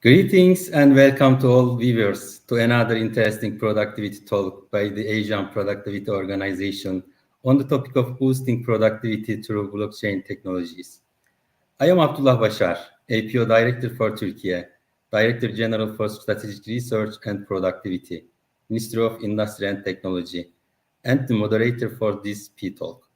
Greetings and welcome to all viewers to another interesting productivity talk by the Asian Productivity Organization on the topic of boosting productivity through blockchain technologies. I am Abdullah Bashar, APO Director for Turkey, Director General for Strategic Research and Productivity, Ministry of Industry and Technology, and the moderator for this P-Talk.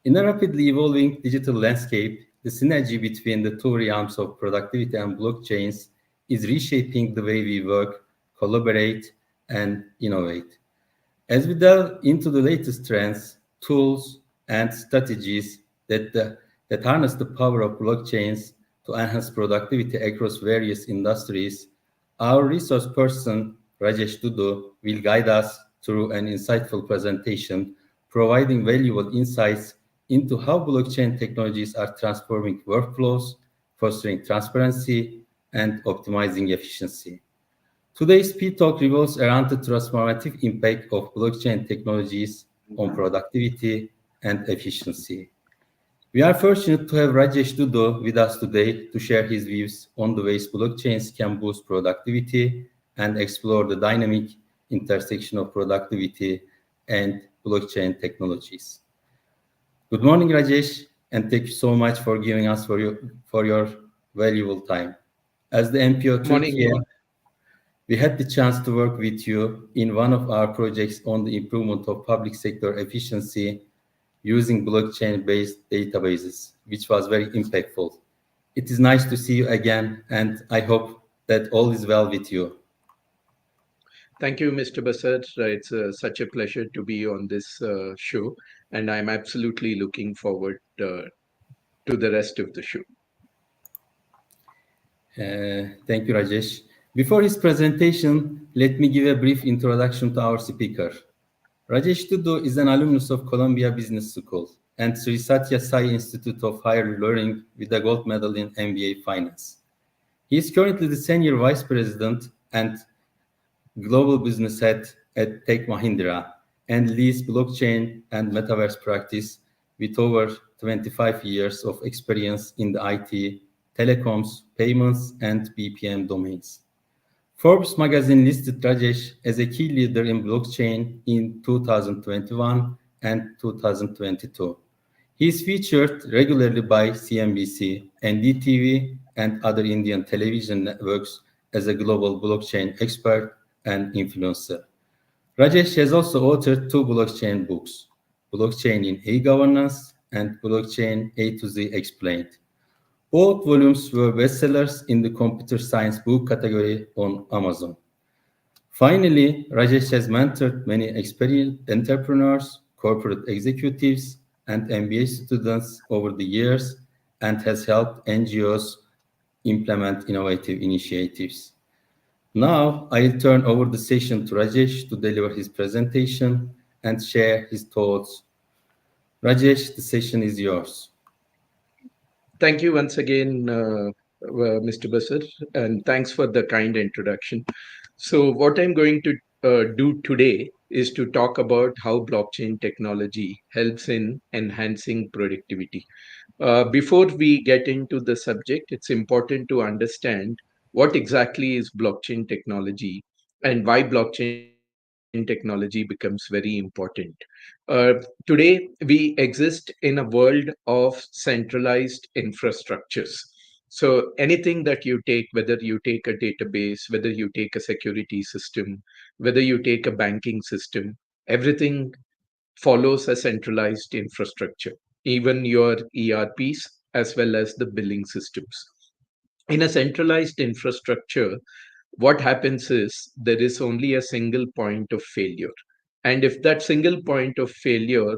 In a rapidly evolving digital landscape, the synergy between the two realms of productivity and blockchains is reshaping the way we work, collaborate, and innovate. As we delve into the latest trends, tools, and strategies that harness the power of blockchains to enhance productivity across various industries, our resource person, Rajesh Dhuddu, will guide us through an insightful presentation, providing valuable insights into how blockchain technologies are transforming workflows, fostering transparency, and optimizing efficiency. Today's Speed Talk revolves around the transformative impact of blockchain technologies on productivity and efficiency. We are fortunate to have Rajesh Dhuddu with us today to share his views on the ways blockchains can boost productivity and explore the dynamic intersection of productivity and blockchain technologies. Good morning, Rajesh, and thank you so much for giving us for your valuable time. As the MPO Morning. Turkey, we had the chance to work with you in one of our projects on the improvement of public sector efficiency using blockchain-based databases, which was very impactful. It is nice to see you again, and I hope that all is well with you. Thank you, Mr. Basar. It's such a pleasure to be on this show, and I'm absolutely looking forward to the rest of the show. Thank you, Rajesh. Before his presentation, let me give a brief introduction to our speaker. Rajesh Dhuddu is an alumnus of Columbia Business School and Sri Satya Sai Institute of Higher Learning with a gold medal in MBA Finance. He is currently the Senior Vice President and Global Business Head at Tech Mahindra and leads blockchain and metaverse practice with over 25 years of experience in the IT, telecoms, payments, and BPM domains. Forbes magazine listed Rajesh as a key leader in blockchain in 2021 and 2022. He is featured regularly by CNBC, NDTV, and other Indian television networks as a global blockchain expert and influencer. Rajesh has also authored two blockchain books, Blockchain in E-Governance and Blockchain A to Z Explained. Both volumes were bestsellers in the computer science book category on Amazon. Finally, Rajesh has mentored many experienced entrepreneurs, corporate executives, and MBA students over the years and has helped NGOs implement innovative initiatives. Now, I'll turn over the session to Rajesh to deliver his presentation and share his thoughts. Rajesh, the session is yours. Thank you once again, Mr. Basar, and thanks for the kind introduction. So, what I'm going to do today is to talk about how blockchain technology helps in enhancing productivity. Before we get into the subject, it's important to understand what exactly is blockchain technology and why blockchain technology becomes very important. Today, we exist in a world of centralized infrastructures. So, anything that you take, whether you take a database, whether you take a security system, whether you take a banking system, everything follows a centralized infrastructure, even your ERPs as well as the billing systems. In a centralized infrastructure, what happens is there is only a single point of failure. And if that single point of failure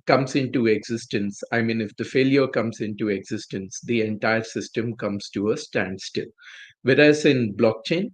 comes into existence, I mean, if the failure comes into existence, the entire system comes to a standstill. Whereas in blockchain,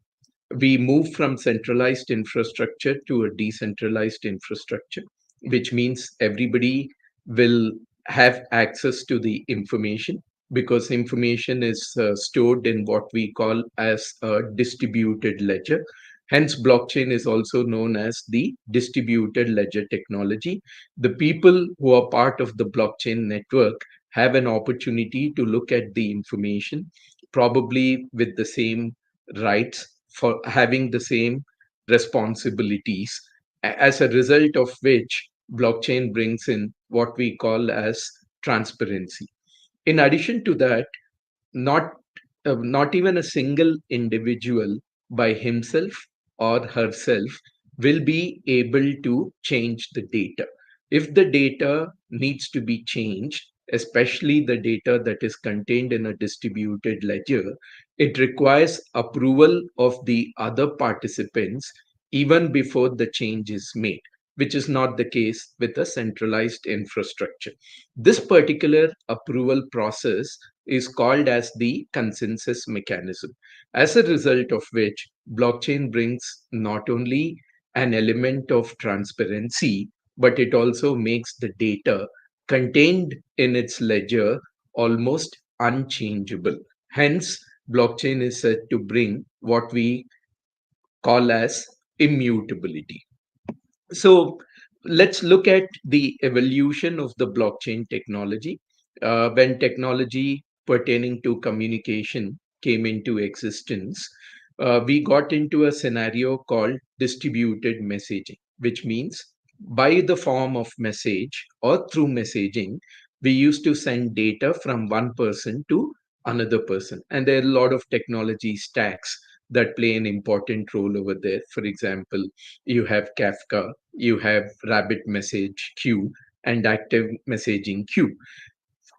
we move from centralized infrastructure to a decentralized infrastructure, which means everybody will have access to the information because information is stored in what we call as a distributed ledger. Hence, blockchain is also known as the distributed ledger technology. The people who are part of the blockchain network have an opportunity to look at the information, probably with the same rights, for having the same responsibilities, as a result of which blockchain brings in what we call as transparency. In addition to that, not not even a single individual by himself or herself will be able to change the data. If the data needs to be changed, especially the data that is contained in a distributed ledger, it requires approval of the other participants even before the change is made, which is not the case with a centralized infrastructure. This particular approval process is called as the consensus mechanism, as a result of which blockchain brings not only an element of transparency, but it also makes the data contained in its ledger almost unchangeable. Hence, blockchain is said to bring what we call as immutability. So let's look at the evolution of the blockchain technology. When technology pertaining to communication came into existence, we got into a scenario called distributed messaging, which means by the form of message or through messaging, we used to send data from one person to another person. And there are a lot of technology stacks that play an important role over there. For example, you have Kafka, you have Rabbit Message Queue, and Active Messaging Queue.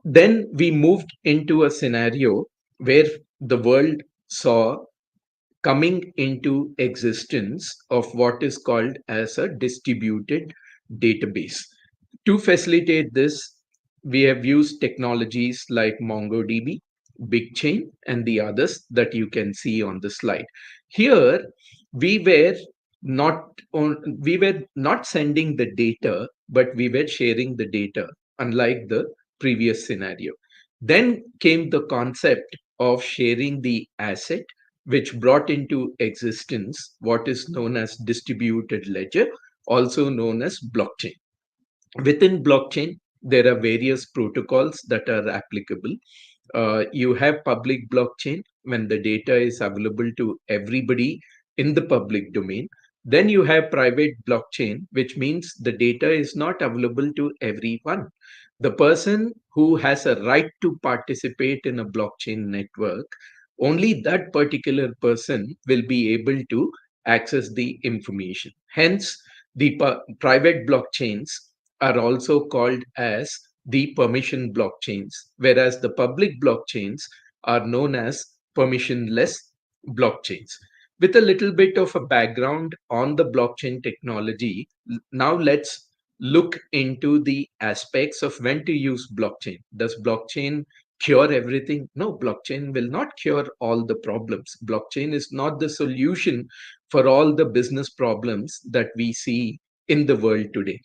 Then we moved into a scenario where the world saw coming into existence of what is called as a distributed database. To facilitate this, we have used technologies like MongoDB, BigChain, and the others that you can see on the slide. Here, we were we were not sending the data, but we were sharing the data, unlike the previous scenario. Then came the concept of sharing the asset, which brought into existence what is known as distributed ledger, also known as blockchain. Within blockchain, there are various protocols that are applicable. You have public blockchain when the data is available to everybody in the public domain. Then you have private blockchain, which means the data is not available to everyone. The person who has a right to participate in a blockchain network, only that particular person will be able to access the information. Hence, the private blockchains are also called as the permission blockchains, whereas the public blockchains are known as permissionless blockchains. With a little bit of a background on the blockchain technology, now let's look into the aspects of when to use blockchain. Does blockchain cure everything? No, blockchain will not cure all the problems. Blockchain is not the solution for all the business problems that we see in the world today.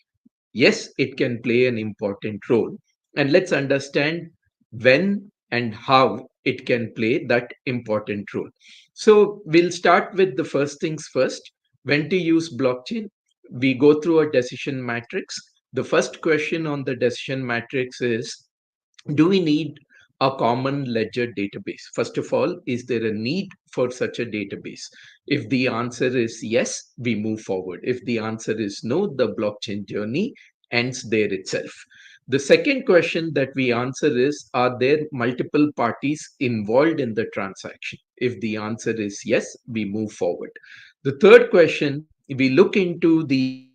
Yes, it can play an important role. And let's understand when and how it can play that important role. So we'll start with the first things first. When to use blockchain? We go through a decision matrix. The first question on the decision matrix is, do we need a common ledger database? First of all, is there a need for such a database? If the answer is yes, we move forward. If the answer is no, the blockchain journey ends there itself. The second question that we answer is, are there multiple parties involved in the transaction? If the answer is yes, we move forward. The third question, we look into the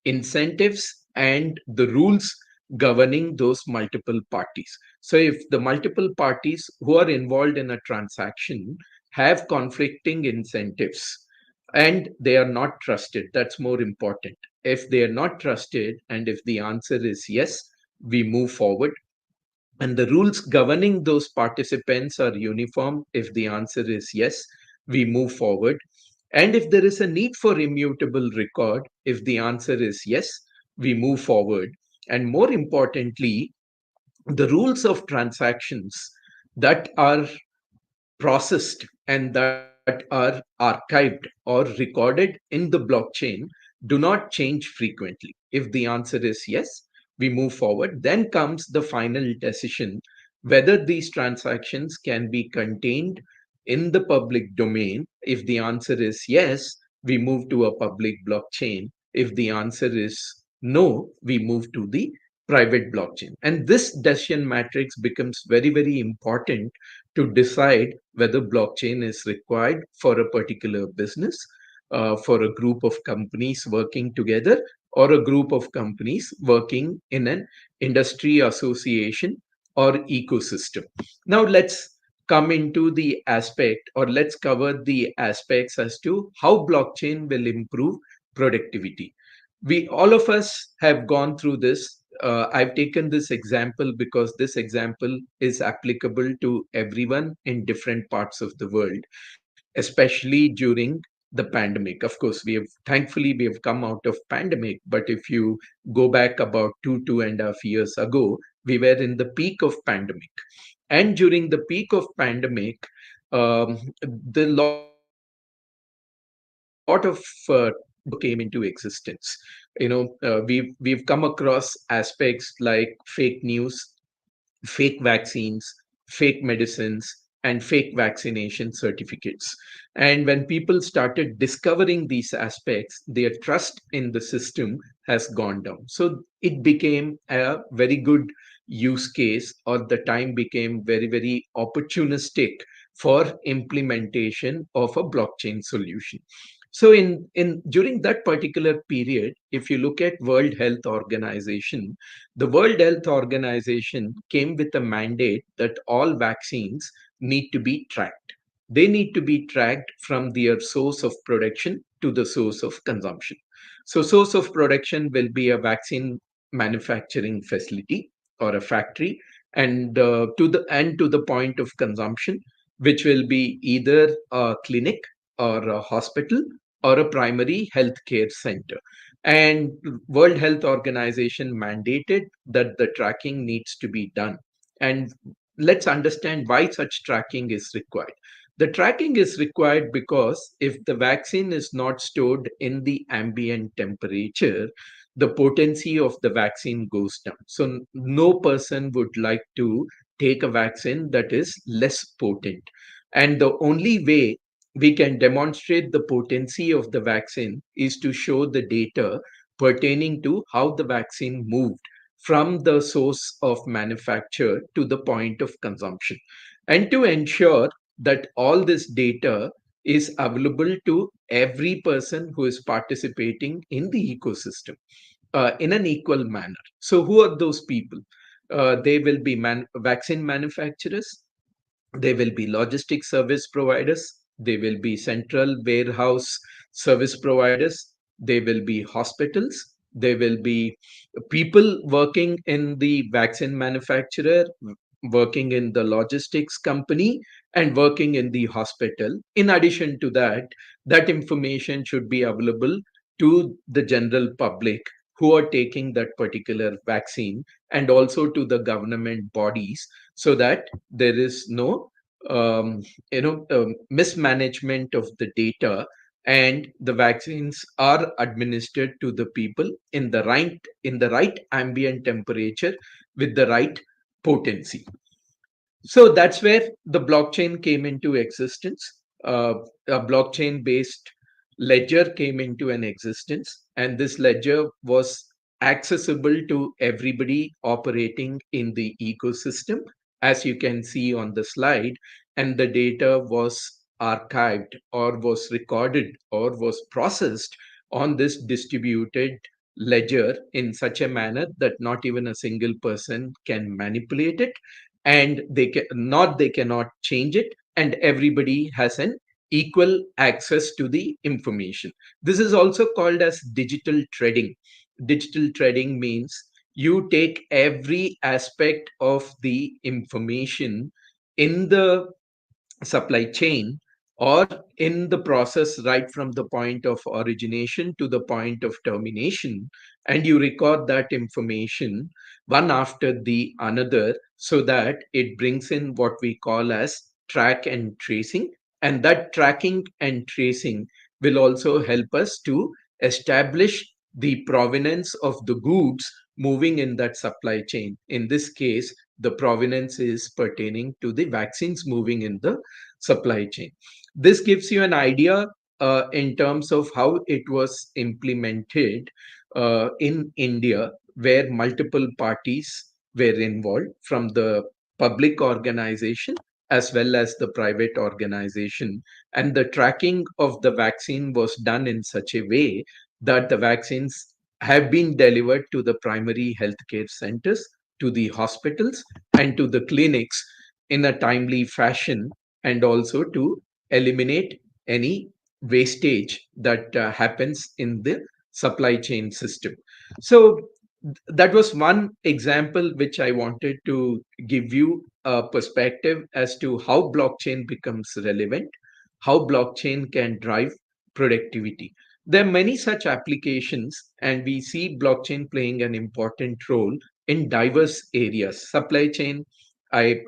incentives and the rules governing those multiple parties. So if the multiple parties who are involved in a transaction have conflicting incentives and they are not trusted, that's more important. If they are not trusted and if the answer is yes, we move forward. And the rules governing those participants are uniform. If the answer is yes, we move forward. And if there is a need for immutable record, if the answer is yes, we move forward. And more importantly, the rules of transactions that are processed and that are that are archived or recorded in the blockchain do not change frequently. If the answer is yes, we move forward. Then comes the final decision whether these transactions can be contained in the public domain. If the answer is yes, we move to a public blockchain. If the answer is no, we move to the private blockchain. And this decision matrix becomes very, very important to decide whether blockchain is required for a particular business, for a group of companies working together, or a group of companies working in an industry association or ecosystem. Now, let's come into the aspect, or let's cover the aspects as to how blockchain will improve productivity. We all of us have gone through this. I've taken this example because this example is applicable to everyone in different parts of the world, especially during the pandemic. Of course, thankfully we have come out of pandemic, but if you go back about 2.5 years ago, we were in the peak of pandemic. And during the peak of pandemic, the lot of came into existence. We've come across aspects like fake news, fake vaccines, fake medicines, and fake vaccination certificates. And when people started discovering these aspects, their trust in the system has gone down. So it became a very good use case, or the time became very, very opportunistic for implementation of a blockchain solution. So in during that particular period, if you look at World Health Organization, the World Health Organization came with a mandate that all vaccines need to be tracked. They need to be tracked from their source of production to the source of consumption. So, source of production will be a vaccine manufacturing facility or a factory, and to the point of consumption, which will be either a clinic or a hospital or a primary healthcare center. And World Health Organization mandated that the tracking needs to be done. And let's understand why such tracking is required. The tracking is required because if the vaccine is not stored in the ambient temperature, the potency of the vaccine goes down. So no person would like to take a vaccine that is less potent. And the only way we can demonstrate the potency of the vaccine is to show the data pertaining to how the vaccine moved from the source of manufacture to the point of consumption. And to ensure that all this data is available to every person who is participating in the ecosystem in an equal manner. So, who are those people? They will be vaccine manufacturers, they will be logistic service providers, they will be central warehouse service providers, they will be hospitals, they will be people working in the vaccine manufacturer, working in the logistics company, and working in the hospital. In addition to that, that information should be available to the general public who are taking that particular vaccine, and also to the government bodies, so that there is no mismanagement of the data, and the vaccines are administered to the people in the right ambient temperature with the right potency. So that's where the blockchain came into existence. A blockchain based ledger came into an existence, and this ledger was accessible to everybody operating in the ecosystem, as you can see on the slide. And the data was archived, or was recorded, or was processed on this distributed ledger in such a manner that not even a single person can manipulate it, and they cannot change it, and everybody has an equal access to the information. This is also called as digital trading. Digital trading means you take every aspect of the information in the supply chain, or in the process, right from the point of origination to the point of termination, and you record that information one after the another, so that it brings in what we call as track and tracing, And that tracking and tracing will also help us to establish the provenance of the goods moving in that supply chain. In this case, the provenance is pertaining to the vaccines moving in the supply chain. This gives you an idea in terms of how it was implemented in India, where multiple parties were involved from the public organization as well as the private organization. And the tracking of the vaccine was done in such a way that the vaccines have been delivered to the primary healthcare centers, to the hospitals, and to the clinics in a timely fashion, and also to eliminate any wastage that happens in the supply chain system. So, that was one example which I wanted to give you a perspective as to how blockchain becomes relevant, how blockchain can drive productivity. There are many such applications, and we see blockchain playing an important role in diverse areas. Supply chain, I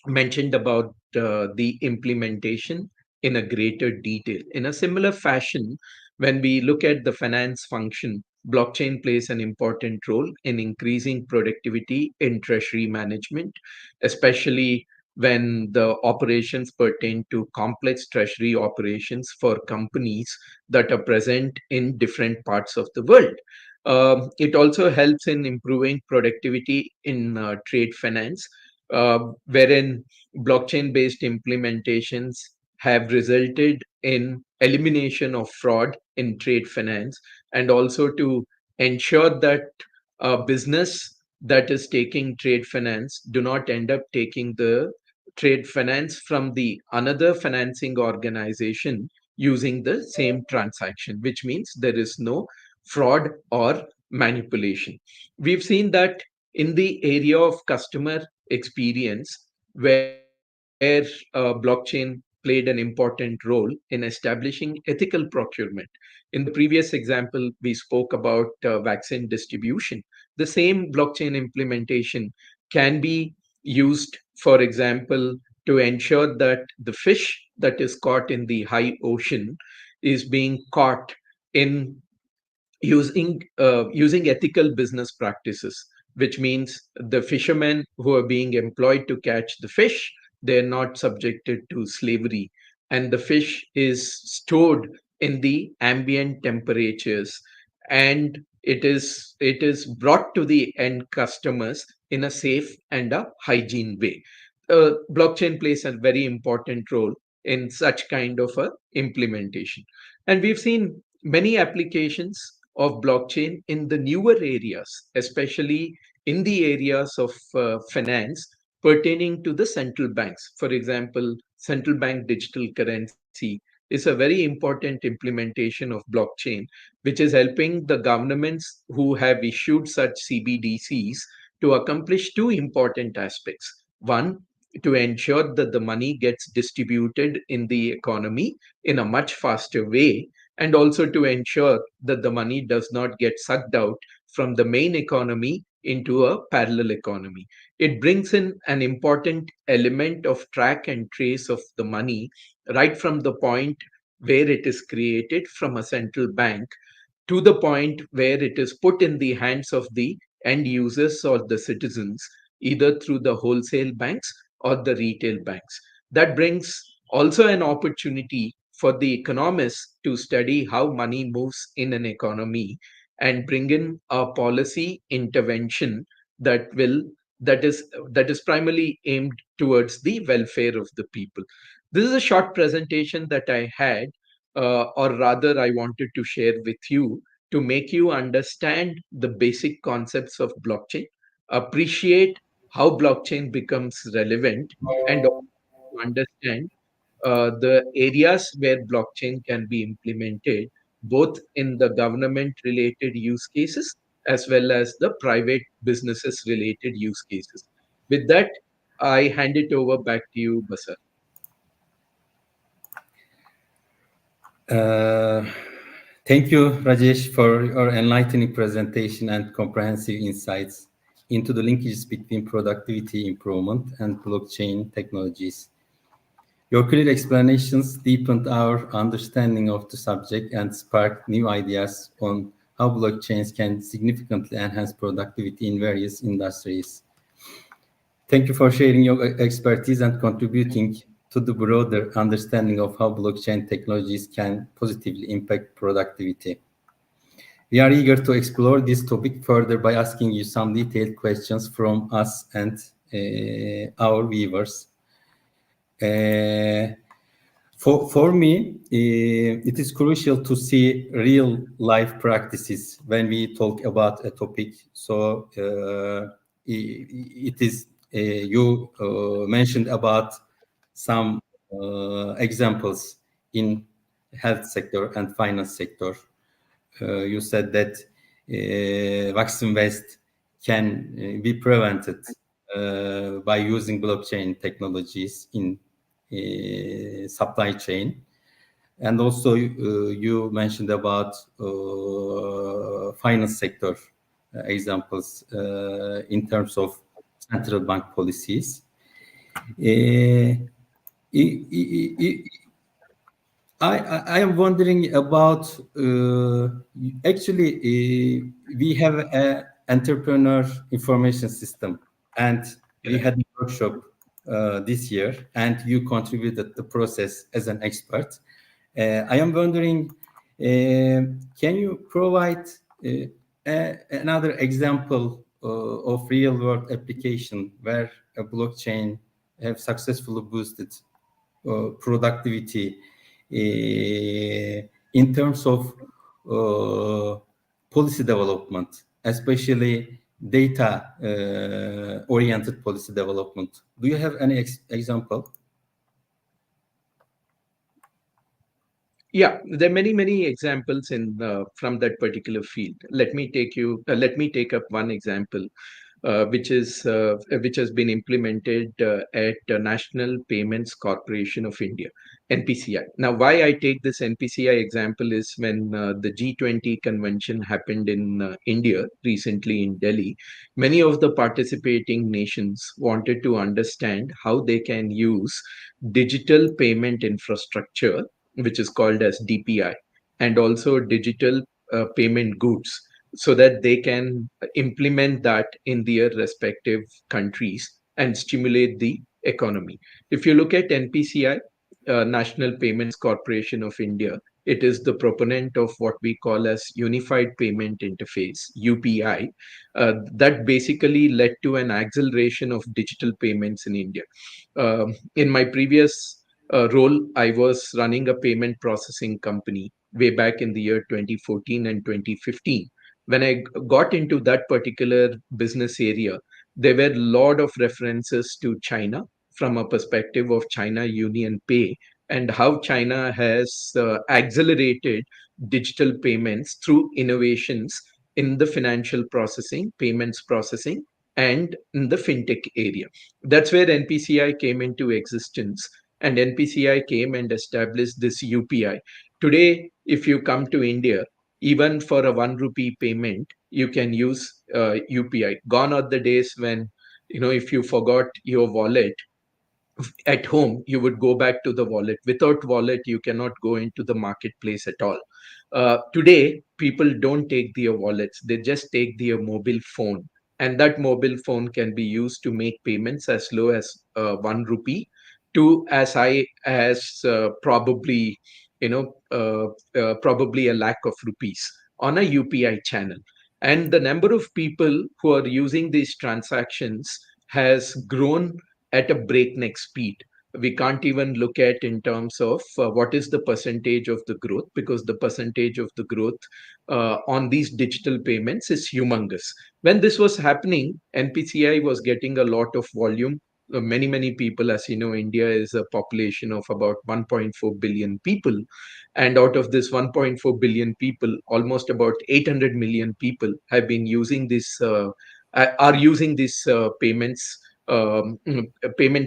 mentioned about the implementation in a greater detail. In a similar fashion, when we look at the finance function, blockchain plays an important role in increasing productivity in treasury management, especially when the operations pertain to complex treasury operations for companies that are present in different parts of the world. It also helps in improving productivity in trade finance, wherein blockchain based implementations have resulted in elimination of fraud in trade finance, and also to ensure that a business that is taking trade finance do not end up taking the trade finance from the another financing organization using the same transaction, which means there is no fraud or manipulation. We've seen that in the area of customer experience, where blockchain played an important role in establishing ethical procurement. In the previous example, we spoke about vaccine distribution. The same blockchain implementation can be used, for example, to ensure that the fish that is caught in the high ocean is being caught in using ethical business practices, which means the fishermen who are being employed to catch the fish, they're not subjected to slavery, and the fish is stored in the ambient temperatures, and it is brought to the end customers in a safe and a hygiene way. Blockchain plays a very important role in such kind of a implementation, and we've seen many applications of blockchain in the newer areas, especially in the areas of finance pertaining to the central banks. For example, central bank digital currency is a very important implementation of blockchain, which is helping the governments who have issued such CBDCs to accomplish two important aspects. One, to ensure that the money gets distributed in the economy in a much faster way, and also to ensure that the money does not get sucked out from the main economy into a parallel economy. It brings in an important element of track and trace of the money right from the point where it is created from a central bank to the point where it is put in the hands of the end users or the citizens, either through the wholesale banks or the retail banks. That brings also an opportunity for the economists to study how money moves in an economy and bring in a policy intervention that will that is primarily aimed towards the welfare of the people. This is a short presentation that I had, or rather, I wanted to share with you to make you understand the basic concepts of blockchain, appreciate how blockchain becomes relevant, and also understand the areas where blockchain can be implemented, both in the government related use cases as well as the private businesses related use cases. With that, I hand it over back to you, Basar. Uh, Thank you, Rajesh, for your enlightening presentation and comprehensive insights into the linkages between productivity improvement and blockchain technologies. Your clear explanations deepened our understanding of the subject and sparked new ideas on how blockchains can significantly enhance productivity in various industries. Thank you for sharing your expertise and contributing to the broader understanding of how blockchain technologies can positively impact productivity. We are eager to explore this topic further by asking you some detailed questions from us and our viewers. For me, it is crucial to see real life practices when we talk about a topic. So it is you mentioned about some examples in health sector and finance sector. You said that vaccine waste can be prevented by using blockchain technologies in supply chain. And also you mentioned about finance sector examples in terms of central bank policies. Uh, I am wondering about actually we have an entrepreneur information system, and we had a workshop this year, and you contributed the process as an expert. I am wondering, can you provide another example of real world application where a blockchain have successfully boosted productivity in terms of policy development, especially data oriented policy development? Do you have any example? Yeah, there are many examples in from that particular field. Let me take up one example, which has been implemented at National Payments Corporation of India, NPCI. Now, why I take this NPCI example is when the G20 convention happened in India recently in Delhi, many of the participating nations wanted to understand how they can use digital payment infrastructure, which is called as DPI, and also digital payment goods, so that they can implement that in their respective countries and stimulate the economy. If you look at NPCI, National Payments Corporation of India, it is the proponent of what we call as Unified Payment Interface, UPI, that basically led to an acceleration of digital payments in India. In my previous role, I was running a payment processing company way back in the year 2014 and 2015. When I got into that particular business area, there were a lot of references to China from a perspective of China Union Pay and how China has accelerated digital payments through innovations in the financial processing, payments processing, and in the fintech area. That's where NPCI came into existence, and NPCI came and established this UPI. Today, if you come to India, even for a 1 rupee payment, you can use UPI. Gone are the days when, if you forgot your wallet at home, you would go back to the wallet. Without wallet, you cannot go into the marketplace at all. Today, people don't take their wallets, they just take their mobile phone. And that mobile phone can be used to make payments as low as 1 rupee to as high as probably a lakh of rupees on a UPI channel. And the number of people who are using these transactions has grown at a breakneck speed. We can't even look at in terms of what is the percentage of the growth, because the percentage of the growth on these digital payments is humongous. When this was happening, NPCI was getting a lot of volume. Many people, as you know, India is a population of about 1.4 billion people, and out of this 1.4 billion people, almost about 800 million people have been using this are using these payment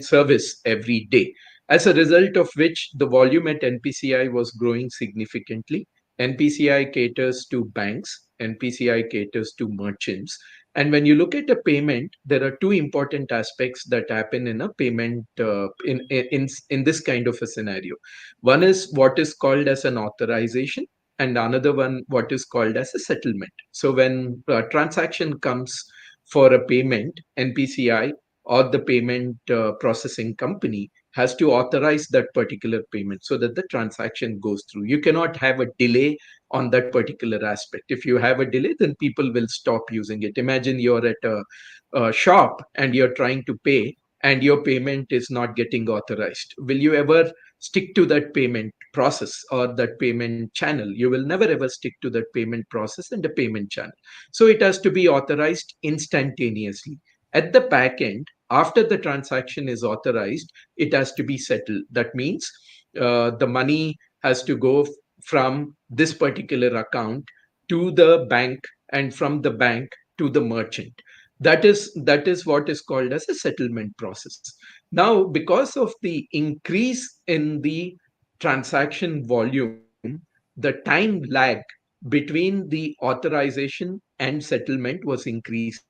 service every day. As a result of which, the volume at NPCI was growing significantly. NPCI caters to banks, NPCI caters to merchants, And when you look at a payment, there are two important aspects that happen in a payment in this kind of a scenario. One is what is called as an authorization, and another one what is called as a settlement. So when a transaction comes for a payment, NPCI or the payment processing company has to authorize that particular payment so that the transaction goes through. You cannot have a delay on that particular aspect. If you have a delay, then people will stop using it. Imagine you're at a shop and you're trying to pay and your payment is not getting authorized. Will you ever stick to that payment process or that payment channel? You will never ever stick to that payment process and the payment channel. So it has to be authorized instantaneously. At the back end, after the transaction is authorized, it has to be settled. That means the money has to go from this particular account to the bank, and from the bank to the merchant. That is what is called as a settlement process. Now, because of the increase in the transaction volume, the time lag between the authorization and settlement was increasing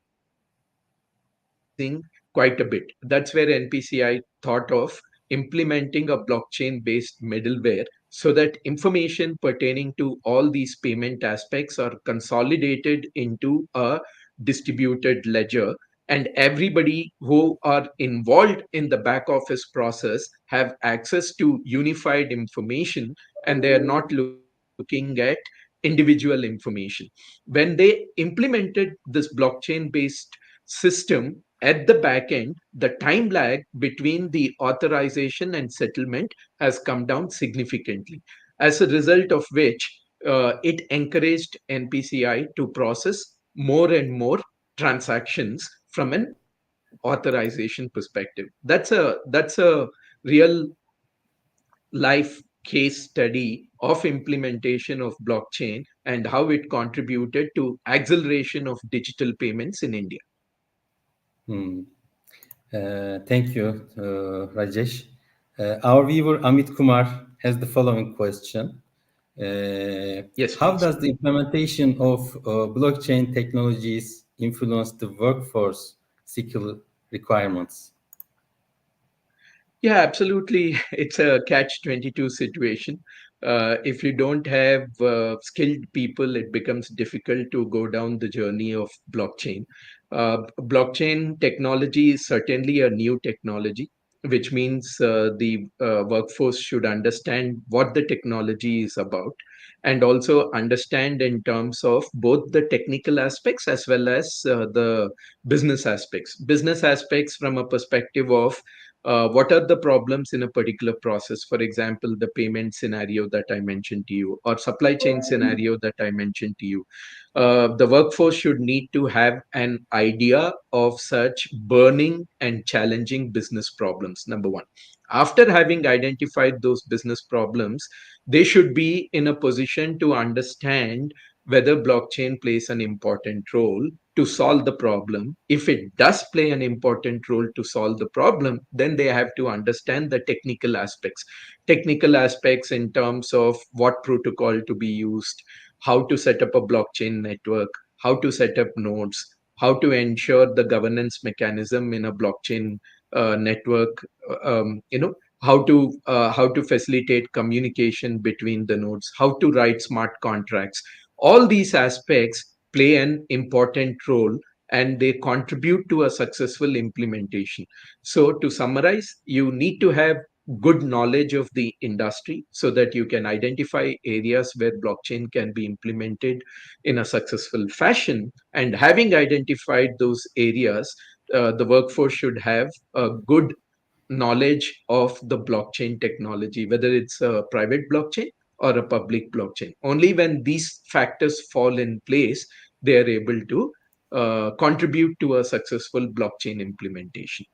quite a bit. That's where NPCI thought of implementing a blockchain based middleware so that information pertaining to all these payment aspects are consolidated into a distributed ledger, and everybody who are involved in the back office process have access to unified information, and they are not looking at individual information. When they implemented this blockchain based system at the back end, the time lag between the authorization and settlement has come down significantly, as a result of which it encouraged NPCI to process more and more transactions from an authorization perspective. That's a real life case study of implementation of blockchain and how it contributed to acceleration of digital payments in India. Hmm. Thank you, Rajesh. Our viewer Amit Kumar has the following question. Yes, How please. does the implementation of blockchain technologies influence the workforce skill requirements? Yeah, absolutely. It's a catch-22 situation. If you don't have skilled people, it becomes difficult to go down the journey of blockchain. Blockchain technology is certainly a new technology, which means the workforce should understand what the technology is about and also understand in terms of both the technical aspects as well as the business aspects. Business aspects from a perspective of what are the problems in a particular process, for example the payment scenario that I mentioned to you or supply chain scenario that I mentioned to you. The workforce should need to have an idea of such burning and challenging business problems, number one. After having identified those business problems, they should be in a position to understand whether blockchain plays an important role to solve the problem. If it does play an important role to solve the problem, then they have to understand the technical aspects. Technical aspects in terms of what protocol to be used, how to set up a blockchain network, how to set up nodes, how to ensure the governance mechanism in a blockchain network, how to facilitate communication between the nodes, how to write smart contracts. All these aspects play an important role and they contribute to a successful implementation. So, to summarize, you need to have good knowledge of the industry so that you can identify areas where blockchain can be implemented in a successful fashion. And having identified those areas, the workforce should have a good knowledge of the blockchain technology, whether it's a private blockchain or a public blockchain. Only when these factors fall in place, they are able to contribute to a successful blockchain implementation.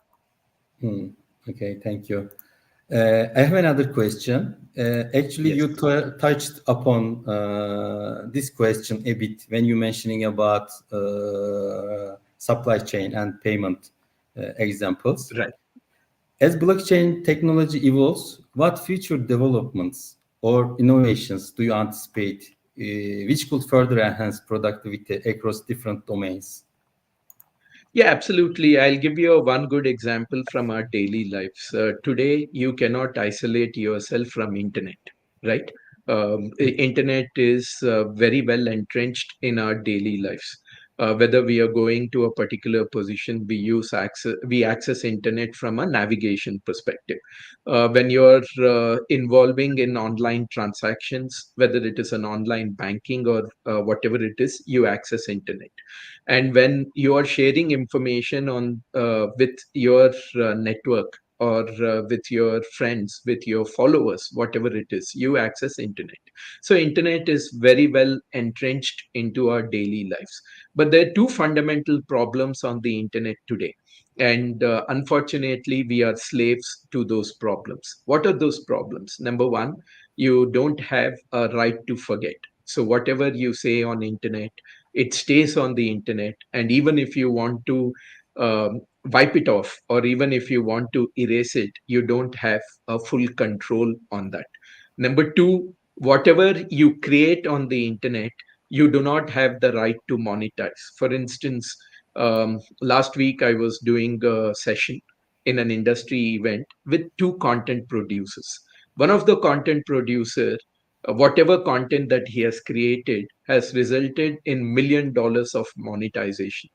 Hmm. Okay, thank you. I have another question. Actually, Yes. you touched upon this question a bit when you mentioning about supply chain and payment examples. Right. As blockchain technology evolves, what future developments or innovations do you anticipate, which could further enhance productivity across different domains? Yeah, absolutely. I'll give you one good example from our daily lives. Today, you cannot isolate yourself from internet, right? Internet is very well entrenched in our daily lives. Whether we are going to a particular position, we access internet from a navigation perspective. When you're involving in online transactions, whether it is an online banking or whatever it is, you access internet. And when you are sharing information on with your network, or with your friends, with your followers, whatever it is, you access internet. So internet is very well entrenched into our daily lives. But there are two fundamental problems on the internet today, and unfortunately we are slaves to those problems. What are those problems? Number one, you don't have a right to forget. So whatever you say on internet, it stays on the internet, and even if you want to wipe it off, or even if you want to erase it, you don't have a full control on that. Number two, whatever you create on the internet, you do not have the right to monetize. For instance, last week I was doing a session in an industry event with two content producers. One of the content producer, whatever content that he has created has resulted in $1 million of monetization.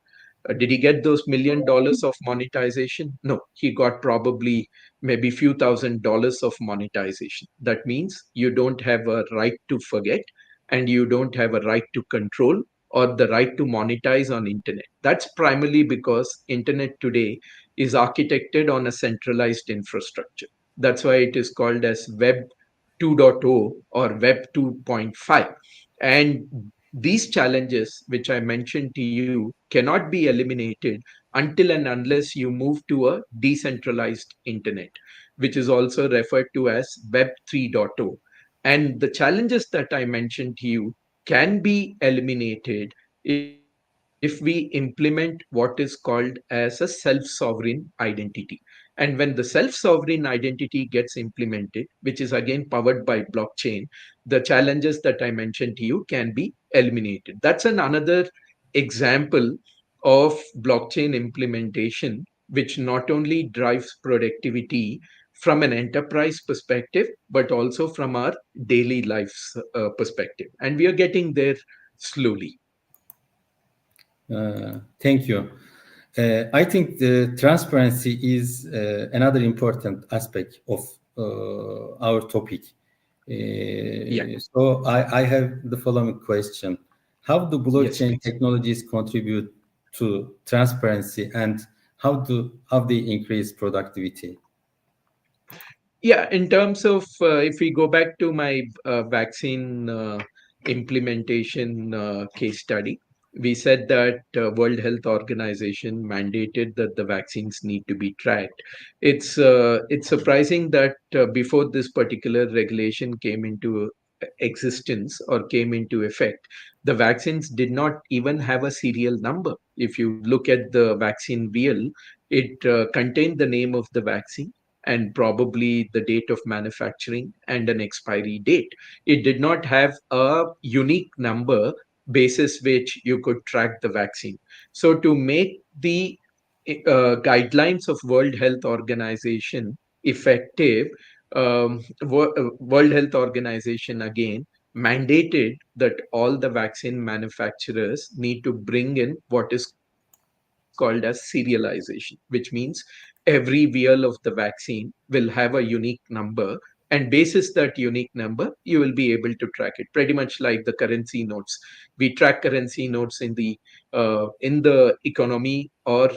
Did he get those $1 million of monetization? No, he got probably maybe few $1,000s of monetization. That means you don't have a right to forget, and you don't have a right to control or the right to monetize on internet. That's primarily because internet today is architected on a centralized infrastructure. That's why it is called as Web 2.0 or Web 2.5. And these challenges, which I mentioned to you, cannot be eliminated until and unless you move to a decentralized internet, which is also referred to as Web 3.0. And the challenges that I mentioned to you can be eliminated if we implement what is called as a self-sovereign identity. And when the self-sovereign identity gets implemented, which is again powered by blockchain, the challenges that I mentioned to you can be eliminated. That's another example of blockchain implementation, which not only drives productivity from an enterprise perspective, but also from our daily lives perspective. And we are getting there slowly. Thank you. I think the transparency is another important aspect of our topic. Yeah. So I have the following question. How do Yes, blockchain please. technologies contribute to transparency, and how they increase productivity? Yeah, in terms of if we go back to my vaccine implementation case study, we said that World Health Organization mandated that the vaccines need to be tracked. It's surprising that before this particular regulation came into existence or came into effect, the vaccines did not even have a serial number. If you look at the vaccine wheel, it contained the name of the vaccine and probably the date of manufacturing and an expiry date. It did not have a unique number basis which you could track the vaccine. So to make the guidelines of World Health Organization effective, World Health Organization again mandated that all the vaccine manufacturers need to bring in what is called as serialization, which means every vial of the vaccine will have a unique number, and basis that unique number you will be able to track it, pretty much like the currency notes. We track currency notes in the economy or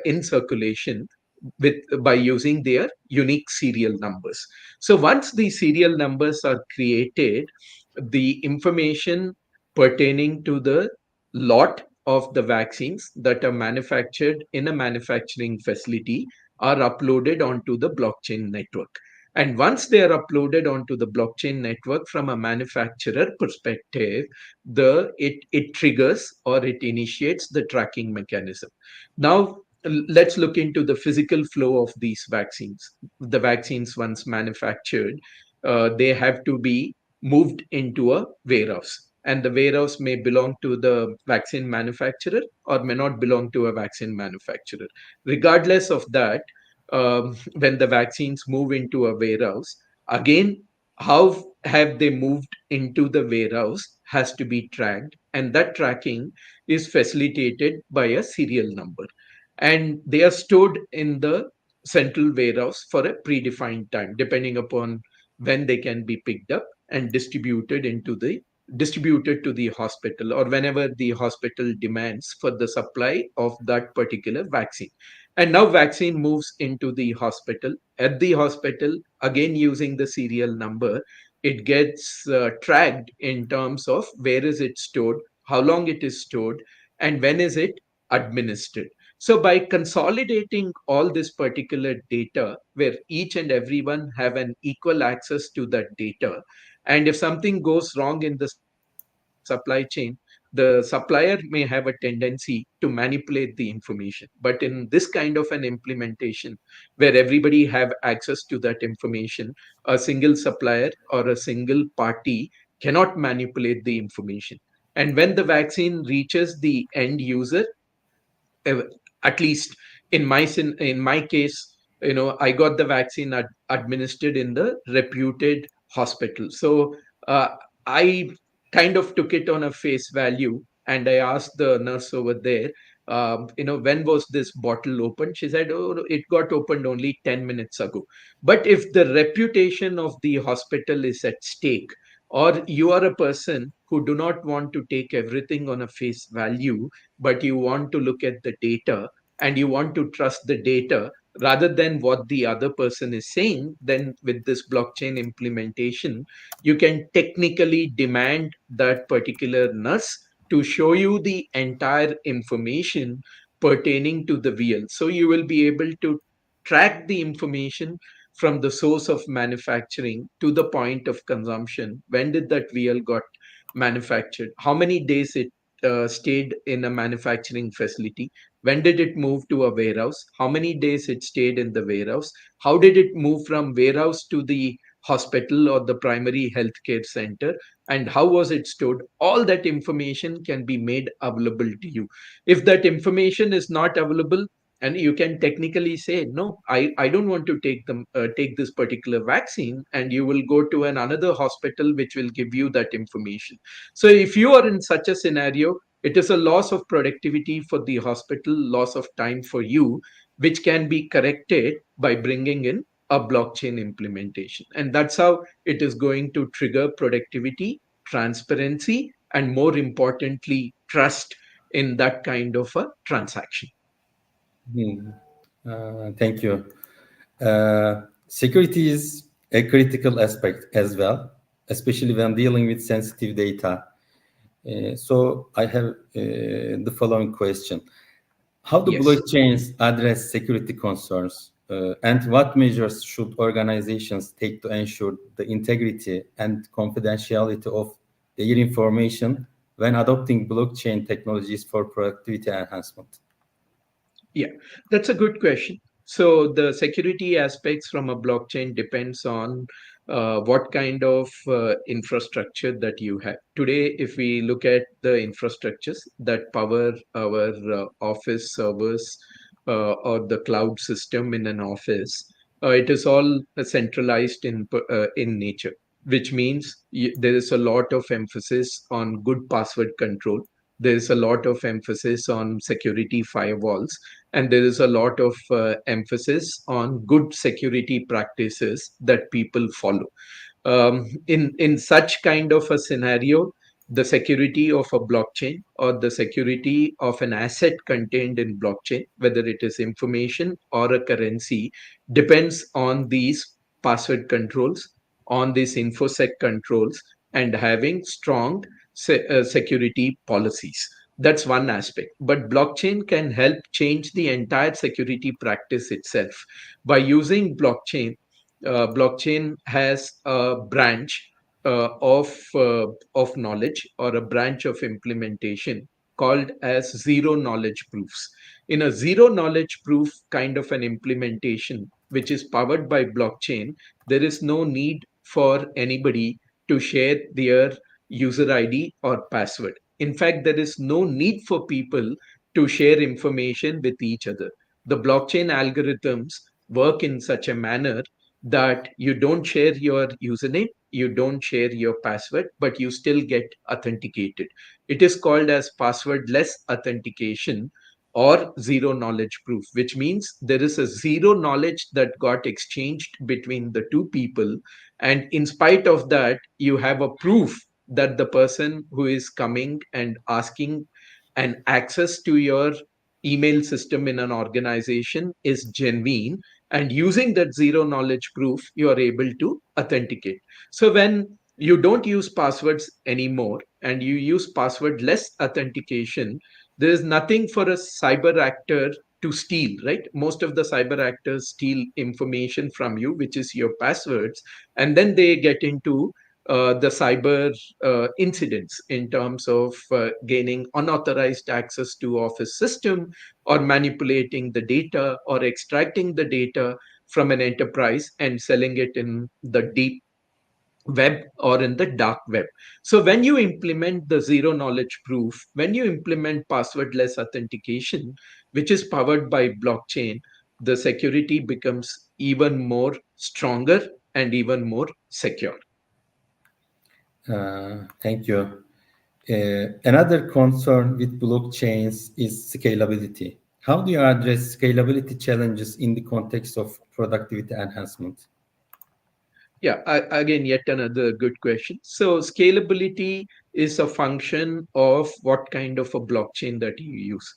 in circulation with by using their unique serial numbers. So once these serial numbers are created, the information pertaining to the lot of the vaccines that are manufactured in a manufacturing facility are uploaded onto the blockchain network. And once they are uploaded onto the blockchain network from a manufacturer perspective, it triggers or it initiates the tracking mechanism. Now, let's look into the physical flow of these vaccines. The vaccines, once manufactured, they have to be moved into a warehouse. and the warehouse may belong to the vaccine manufacturer or may not belong to a vaccine manufacturer. Regardless of that, when the vaccines move into a warehouse, again, how have they moved into the warehouse has to be tracked, and that tracking is facilitated by a serial number, and they are stored in the central warehouse for a predefined time depending upon when they can be picked up and distributed to the hospital or whenever the hospital demands for the supply of that particular vaccine. And now vaccine moves into the hospital. At the hospital, again using the serial number, it gets tracked in terms of where is it stored, how long it is stored, and when is it administered. So by consolidating all this particular data where each and everyone have an equal access to that data, and if something goes wrong in the supply chain, the supplier may have a tendency to manipulate the information. But in this kind of an implementation where everybody have access to that information, a single supplier or a single party cannot manipulate the information. And when the vaccine reaches the end user, uh, at least in my case, I got the vaccine administered in the reputed hospital. So uh, I kind of took it on a face value, and I asked the nurse over there, when was this bottle opened? She said, oh no, it got opened only 10 minutes ago. But if the reputation of the hospital is at stake, or you are a person who do not want to take everything on a face value, but you want to look at the data and you want to trust the data rather than what the other person is saying, then with this blockchain implementation, you can technically demand that particular nurse to show you the entire information pertaining to the VL. So you will be able to track the information from the source of manufacturing to the point of consumption. When did that VL got manufactured? How many days it stayed in a manufacturing facility? When did it move to a warehouse? How many days it stayed in the warehouse? How did it move from warehouse to the hospital or the primary healthcare center? And how was it stored? All that information can be made available to you. If that information is not available, and you can technically say no, I don't want to take this particular vaccine, and you will go to another hospital which will give you that information. So if you are in such a scenario, it is a loss of productivity for the hospital, loss of time for you, which can be corrected by bringing in a blockchain implementation. And that's how it is going to trigger productivity, transparency, and more importantly, trust in that kind of a transaction. Hmm. Thank you. Security is a critical aspect as well, especially when dealing with sensitive data. So I have the following question. How do Yes. blockchains address security concerns, and what measures should organizations take to ensure the integrity and confidentiality of their information when adopting blockchain technologies for productivity enhancement? Yeah, that's a good question. So the security aspects from a blockchain depends on what kind of infrastructure that you have. Today, if we look at the infrastructures that power our office servers or the cloud system in an office, it is all centralized in nature, which means there is a lot of emphasis on good password control. There is a lot of emphasis on security firewalls, and there is a lot of emphasis on good security practices that people follow. In such kind of a scenario, the security of a blockchain or the security of an asset contained in blockchain, whether it is information or a currency, depends on these password controls, on these infosec controls, and having strong security policies. That's one aspect. But blockchain can help change the entire security practice itself. By using blockchain, blockchain has a branch of knowledge or a branch of implementation called as zero knowledge proofs. In a zero knowledge proof kind of an implementation, which is powered by blockchain, there is no need for anybody to share their user ID, or password. In fact, there is no need for people to share information with each other. The blockchain algorithms work in such a manner that you don't share your username, you don't share your password, but you still get authenticated. It is called as passwordless authentication or zero knowledge proof, which means there is a zero knowledge that got exchanged between the two people. And in spite of that, you have a proof that the person who is coming and asking an access to your email system in an organization is genuine, and using that zero knowledge proof you are able to authenticate. So when you don't use passwords anymore and you use passwordless authentication, there is nothing for a cyber actor to steal, right? Most of the cyber actors steal information from you, which is your passwords, and then they get into the cyber incidents in terms of gaining unauthorized access to office system, or manipulating the data, or extracting the data from an enterprise and selling it in the deep web or in the dark web. So when you implement the zero knowledge proof, when you implement passwordless authentication, which is powered by blockchain, the security becomes even more stronger and even more secure. Thank you. Another concern with blockchains is scalability. How do you address scalability challenges in the context of productivity enhancement? Yeah, again, yet another good question. So, scalability is a function of what kind of a blockchain that you use.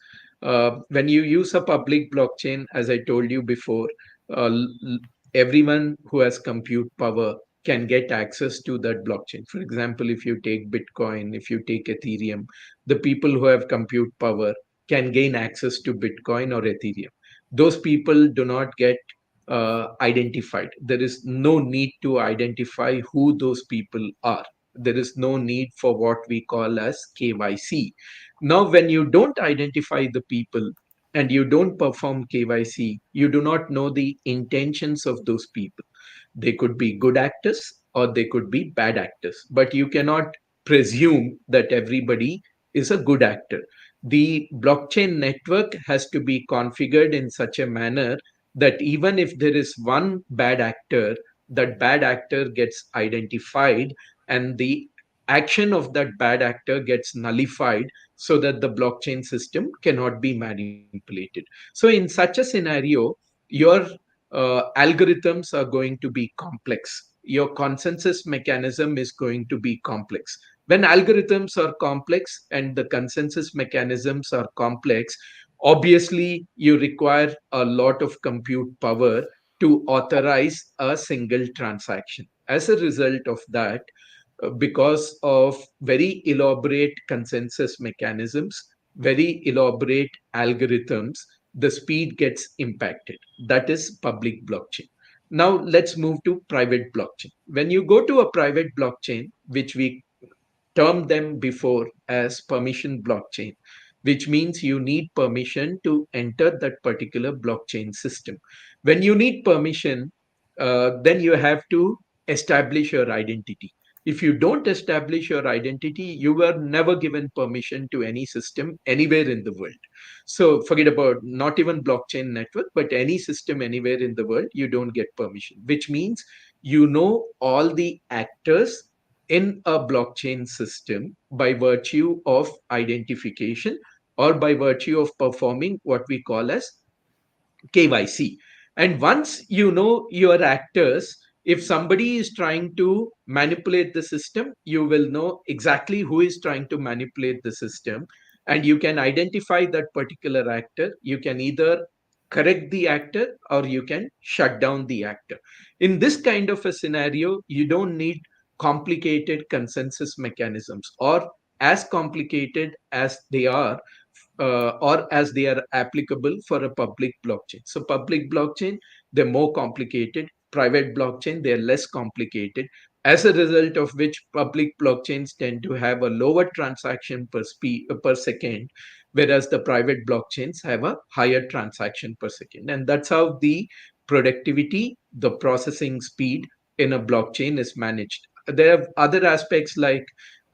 When you use a public blockchain, as I told you before, uh, l- l- everyone who has compute power can get access to that blockchain. For example, if you take Bitcoin, if you take Ethereum, the people who have compute power can gain access to Bitcoin or Ethereum. Those people do not get identified. There is no need to identify who those people are. There is no need for what we call as KYC. Now, when you don't identify the people and you don't perform KYC, you do not know the intentions of those people. They could be good actors or they could be bad actors, but you cannot presume that everybody is a good actor. The blockchain network has to be configured in such a manner that even if there is one bad actor, that bad actor gets identified and the action of that bad actor gets nullified, so that the blockchain system cannot be manipulated. So in such a scenario, your algorithms are going to be complex. Your consensus mechanism is going to be complex. When algorithms are complex and the consensus mechanisms are complex, obviously you require a lot of compute power to authorize a single transaction. As a result of that, because of very elaborate consensus mechanisms, very elaborate algorithms, the speed gets impacted. That is public blockchain. Now let's move to private blockchain. When you go to a private blockchain, which we termed them before as permission blockchain, which means you need permission to enter that particular blockchain system. When you need permission, then you have to establish your identity. If you don't establish your identity, you were never given permission to any system anywhere in the world. So forget about not even blockchain network, but any system anywhere in the world, you don't get permission, which means you know all the actors in a blockchain system by virtue of identification or by virtue of performing what we call as KYC. And once you know your actors, if somebody is trying to manipulate the system, you will know exactly who is trying to manipulate the system. And you can identify that particular actor. You can either correct the actor or you can shut down the actor. In this kind of a scenario, you don't need complicated consensus mechanisms, or as complicated as they are, or as they are applicable for a public blockchain. So public blockchain, they're more complicated. Private blockchain, they're less complicated. As a result of which, public blockchains tend to have a lower transaction per second, whereas the private blockchains have a higher transaction per second. And that's how the productivity, the processing speed in a blockchain is managed. There are other aspects like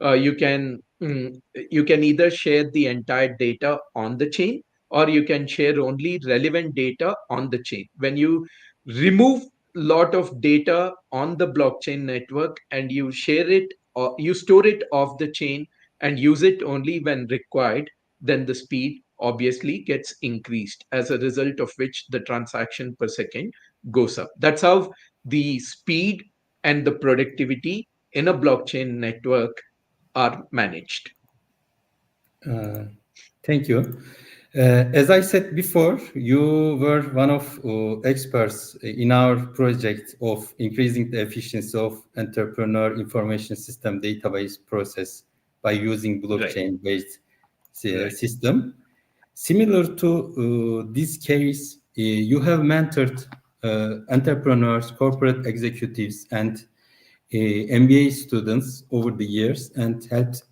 You can either share the entire data on the chain, or you can share only relevant data on the chain. When you remove lot of data on the blockchain network and you share it or you store it off the chain and use it only when required, then the speed obviously gets increased, as a result of which the transaction per second goes up. That's how the speed and the productivity in a blockchain network are managed. Thank you. As I said before, you were one of experts in our project of increasing the efficiency of entrepreneur information system database process by using Right. blockchain-based Right. system. Similar to this case, you have mentored entrepreneurs, corporate executives, and MBA students over the years and helped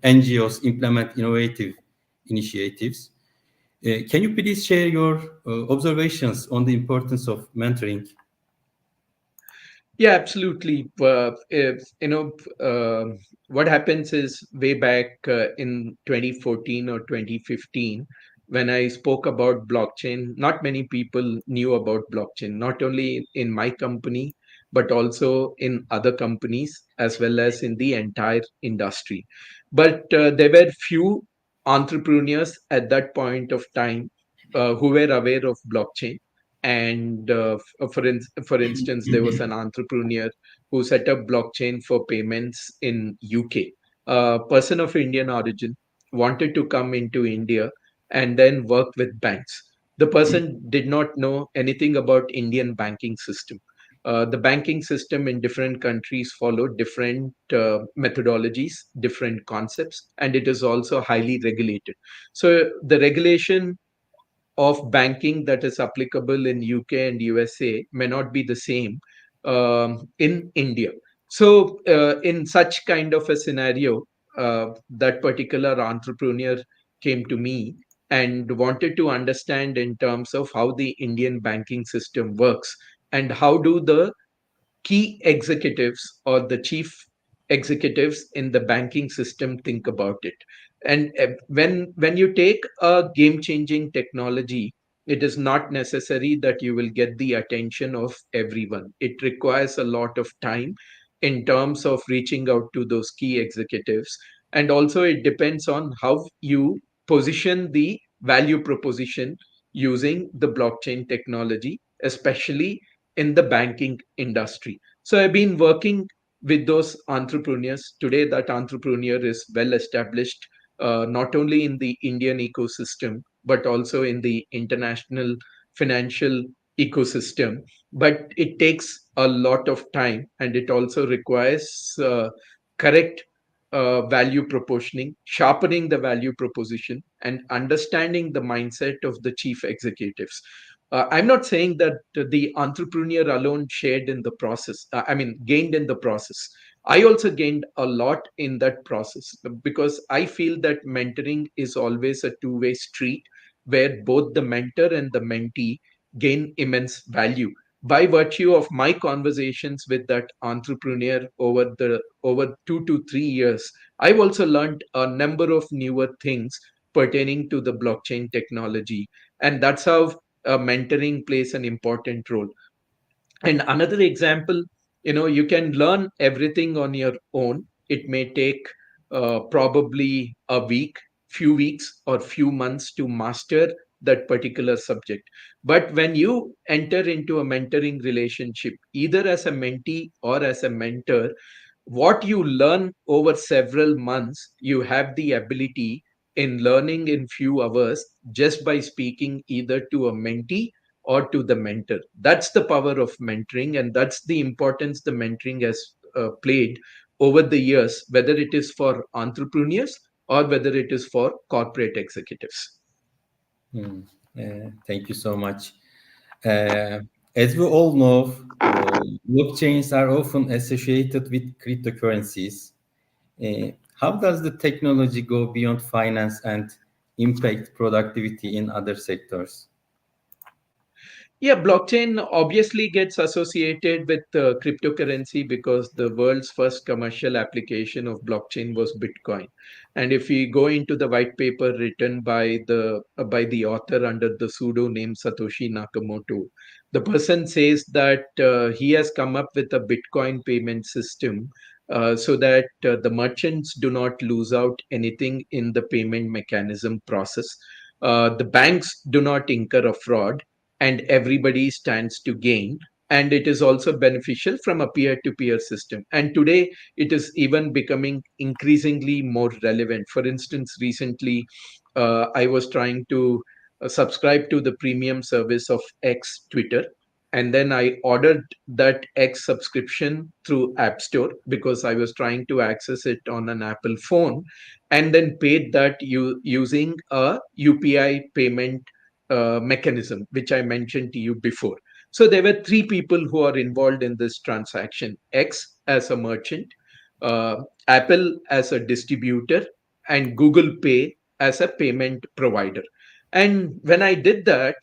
NGOs implement innovative initiatives. Can you please share your observations on the importance of mentoring? Yeah, absolutely. What happens is way back in 2014 or 2015, when I spoke about blockchain, not many people knew about blockchain, not only in my company, but also in other companies, as well as in the entire industry. But there were few entrepreneurs at that point of time who were aware of blockchain. And for instance, there was an entrepreneur who set up blockchain for payments in UK. A person of Indian origin wanted to come into India and then work with banks. The person did not know anything about Indian banking system. The banking system in different countries follow different methodologies, different concepts, and it is also highly regulated. So the regulation of banking that is applicable in UK and USA may not be the same in India. So, in such kind of a scenario, that particular entrepreneur came to me and wanted to understand in terms of how the Indian banking system works and how do the key executives or the chief executives in the banking system think about it. And when you take a game changing technology, it is not necessary that you will get the attention of everyone. It requires a lot of time in terms of reaching out to those key executives, and also it depends on how you position the value proposition using the blockchain technology, especially in the banking industry. So I've been working with those entrepreneurs. Today, that entrepreneur is well established, not only in the Indian ecosystem, but also in the international financial ecosystem. But it takes a lot of time, and it also requires correct value propositioning, sharpening the value proposition, and understanding the mindset of the chief executives. I'm not saying that the entrepreneur alone shared in the process, gained in the process. I also gained a lot in that process, because I feel that mentoring is always a two-way street where both the mentor and the mentee gain immense value. By virtue of my conversations with that entrepreneur over 2 to 3 years, I've also learned a number of newer things pertaining to the blockchain technology. And that's how mentoring plays an important role. And another example, you can learn everything on your own. It may take probably a week, few weeks, or few months to master that particular subject. But when you enter into a mentoring relationship, either as a mentee or as a mentor, what you learn over several months, you have the ability in learning in few hours just by speaking either to a mentee or to the mentor. That's the power of mentoring, and that's the importance the mentoring has played over the years, whether it is for entrepreneurs or whether it is for corporate executives. Hmm. Thank you so much. Uh, as we all know, blockchains are often associated with cryptocurrencies. How does the technology go beyond finance and impact productivity in other sectors? Yeah, blockchain obviously gets associated with cryptocurrency because the world's first commercial application of blockchain was Bitcoin. And if we go into the white paper written by the author under the pseudonym Satoshi Nakamoto, the person says that he has come up with a Bitcoin payment system so that the merchants do not lose out anything in the payment mechanism process. The banks do not incur a fraud and everybody stands to gain, and it is also beneficial from a peer to peer system, and today it is even becoming increasingly more relevant. For instance, recently I was trying to subscribe to the premium service of X, Twitter, and then I ordered that X subscription through App Store because I was trying to access it on an Apple phone, and then paid that using a UPI payment mechanism, which I mentioned to you before. So there were three people who are involved in this transaction: X as a merchant, uh, Apple as a distributor, and Google Pay as a payment provider. And when I did that,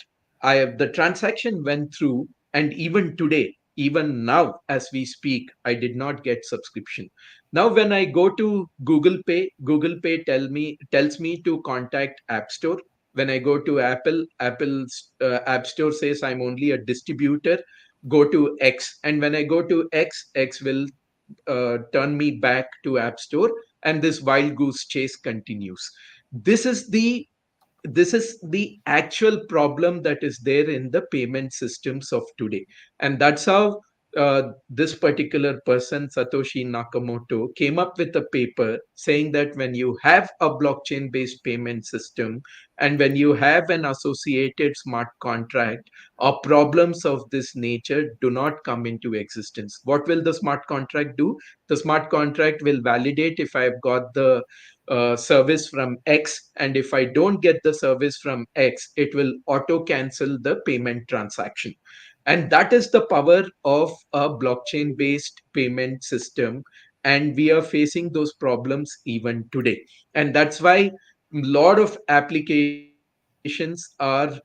the transaction went through, and even today, even now as we speak, I did not get subscription. Now when I go to Google Pay tells me to contact App Store. When I go to Apple's App Store says I'm only a distributor. Go to X, and when I go to X will turn me back to App Store, and this wild goose chase continues. This is the actual problem that is there in the payment systems of today, and that's how this particular person, Satoshi Nakamoto, came up with a paper saying that when you have a blockchain based payment system and when you have an associated smart contract, problems of this nature do not come into existence. What will the smart contract do? The smart contract will validate if I've got the service from X, and if I don't get the service from X, it will auto cancel the payment transaction. And that is the power of a blockchain based payment system. And we are facing those problems even today. And that's why a lot of applications are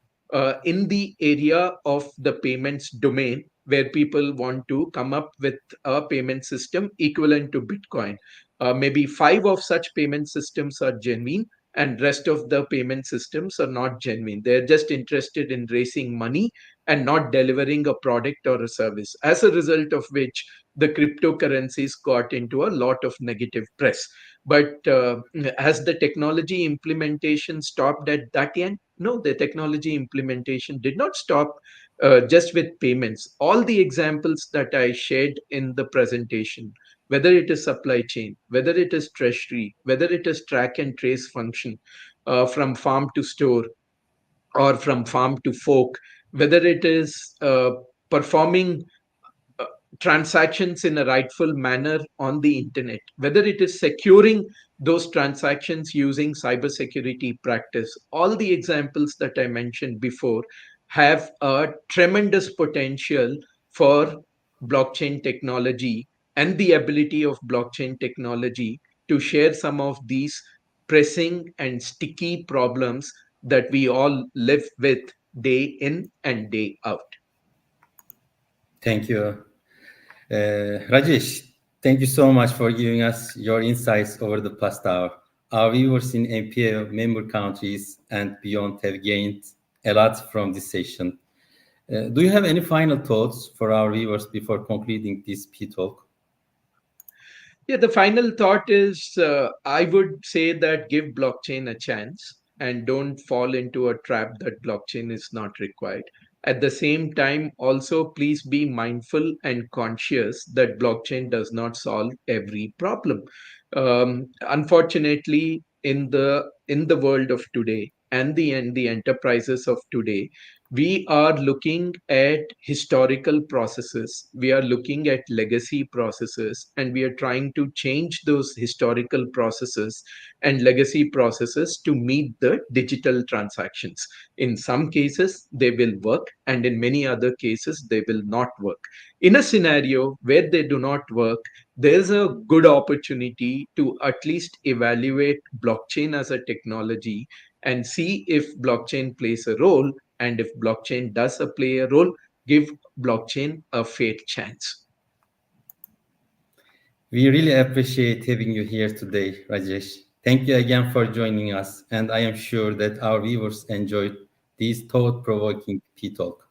in the area of the payments domain, where people want to come up with a payment system equivalent to Bitcoin. Maybe five of such payment systems are genuine, and rest of the payment systems are not genuine. They're just interested in raising money and not delivering a product or a service, as a result of which the cryptocurrencies got into a lot of negative press. But has the technology implementation stopped at that end? No, the technology implementation did not stop just with payments. All the examples that I shared in the presentation, whether it is supply chain, whether it is treasury, whether it is track and trace function, from farm to store or from farm to fork, whether it is performing uh, transactions in a rightful manner on the internet, whether it is securing those transactions using cybersecurity practice, all the examples that I mentioned before have a tremendous potential for blockchain technology and the ability of blockchain technology to share some of these pressing and sticky problems that we all live with day in and day out. Thank you. Rajesh, thank you so much for giving us your insights over the past hour. Our viewers in MPA member countries and beyond have gained a lot from this session. Do you have any final thoughts for our viewers before concluding this P Talk? Yeah, the final thought is I would say that give blockchain a chance and don't fall into a trap that blockchain is not required. At the same time, also please be mindful and conscious that blockchain does not solve every problem. Unfortunately, in the world of today and the enterprises of today, we are looking at historical processes, we are looking at legacy processes, and we are trying to change those historical processes and legacy processes to meet the digital transactions. In some cases they will work, and in many other cases they will not work. In a scenario where they do not work, there's a good opportunity to at least evaluate blockchain as a technology and see if blockchain plays a role And if blockchain does play a role, give blockchain a fair chance. We really appreciate having you here today, Rajesh. Thank you again for joining us, and I am sure that our viewers enjoyed this thought-provoking P-Talk.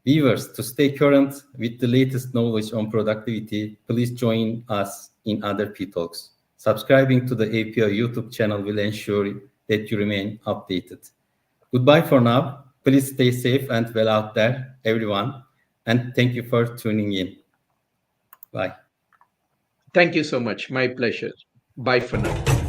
Viewers, to stay current with the latest knowledge on productivity, please join us in other P-Talks. Subscribing to the API YouTube channel will ensure that you remain updated. Goodbye for now. Please stay safe and well out there, everyone. And thank you for tuning in. Bye. Thank you so much. My pleasure. Bye for now.